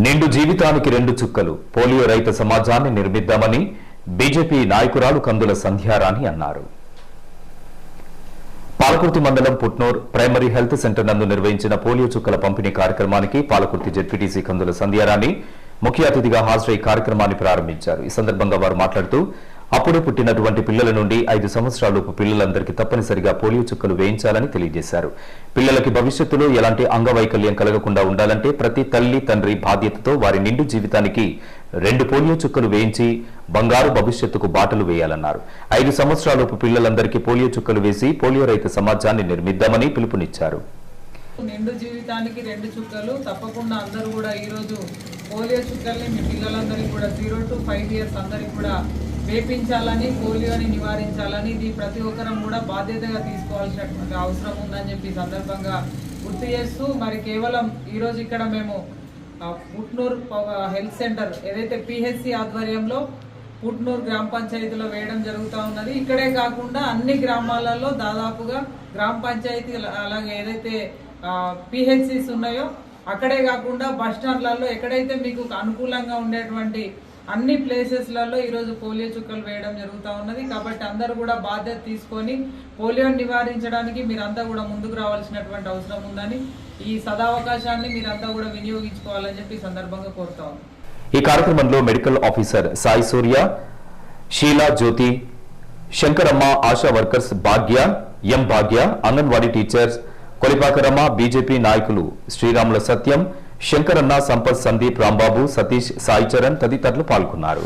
నిండు జీవితానికి రెండు చుక్కలు పోలియో రహిత సమాజాన్ని నిర్మిద్దామని బీజేపీ నాయకురాలు కందుల సంధ్యారాణి అన్నారు. పాలకుర్తి మండలం పుట్నూర్ ప్రైమరీ హెల్త్ సెంటర్ నందు నిర్వహించిన పోలియో చుక్కల పంపిణీ కార్యక్రమానికి పాలకుర్తి జెడ్పీటీసీ కందుల సంధ్యారాణి ముఖ్య అతిథిగా హాజరై కార్యక్రమాన్ని ప్రారంభించారు. ఈ సందర్భంగా వారు మాట్లాడుతూ అప్పుడే పుట్టినటువంటి పిల్లల నుండి 5 సంవత్సరాలలోపు పిల్లలందరికీ తప్పనిసరిగా పోలియో చుక్కలు వేయించాలని తెలియజేశారు. పిల్లలకి భవిష్యత్తులో ఎలాంటి అంగవైకల్యం కలగకుండా ఉండాలంటే ప్రతి తల్లి తండ్రి బాధ్యతతో వారి నిండు జీవితానికి 2 పోలియో చుక్కలు వేయించి బంగారు భవిష్యత్తుకు బాటలు వేయాలన్నారు. 5 సంవత్సరాలలోపు పిల్లలందరికీ పోలియో చుక్కలు వేసి పోలియో రహిత సమాజాన్ని నిర్మిద్దామని పిలుపునిచ్చారు. నిండు జీవితానికి 2 చుక్కలు తప్పకుండా అందరూ కూడా ఈ రోజు పోలియో చుక్కల్ని మీ పిల్లలందరికీ కూడా 0 to 5 years అందరికీ కూడా వేపించాలని, పోలియోని నివారించాలని ఇది ప్రతి ఒక్కరం కూడా బాధ్యతగా తీసుకోవాల్సినటువంటి అవసరం ఉందని చెప్పి సందర్భంగా గుర్తు చేస్తూ మరి కేవలం ఈరోజు ఇక్కడ మేము పుట్నూర్ హెల్త్ సెంటర్ ఏదైతే పిహెచ్సి ఆధ్వర్యంలో పుట్నూర్ గ్రామ పంచాయతీలో వేయడం జరుగుతూ ఉన్నది. ఇక్కడే కాకుండా అన్ని గ్రామాలలో దాదాపుగా గ్రామ పంచాయతీ అలాగే ఏదైతే పిహెచ్సిస్ ఉన్నాయో అక్కడే కాకుండా బస్ స్టాండ్లలో ఎక్కడైతే మీకు అనుకూలంగా ఉండేటువంటి అన్ని ప్లేసెస్లలో ఈరోజు పోలియో చుక్కలు వేయడం జరుగుతూ ఉన్నది. కాబట్టి అందరూ కూడా బాధ్యత తీసుకొని పోలియోని నివారించడానికి మీరంతా కూడా ముందుకు రావాల్సినటువంటి అవసరం ఉందని, ఈ సదావకాశాన్ని మీరంతా కూడా వినియోగించుకోవాలని చెప్పి సందర్భంగా కోరుతా ఉన్నాం. ఈ కార్యక్రమంలో మెడికల్ ఆఫీసర్ సాయి సూర్య, షీలా జ్యోతి, శంకరమ్మ, ఆశా వర్కర్స్ భాగ్య, ఎం భాగ్య, అంగన్వాడీ టీచర్స్, కొలిపాకరమ్మ, బీజేపీ నాయకులు శ్రీరాముల సత్యం, శంకరన్న, సంపత్, సందీప్, రాంబాబు, సతీష్, సాయి చరణ్ తదితరులు పాల్గొన్నారు.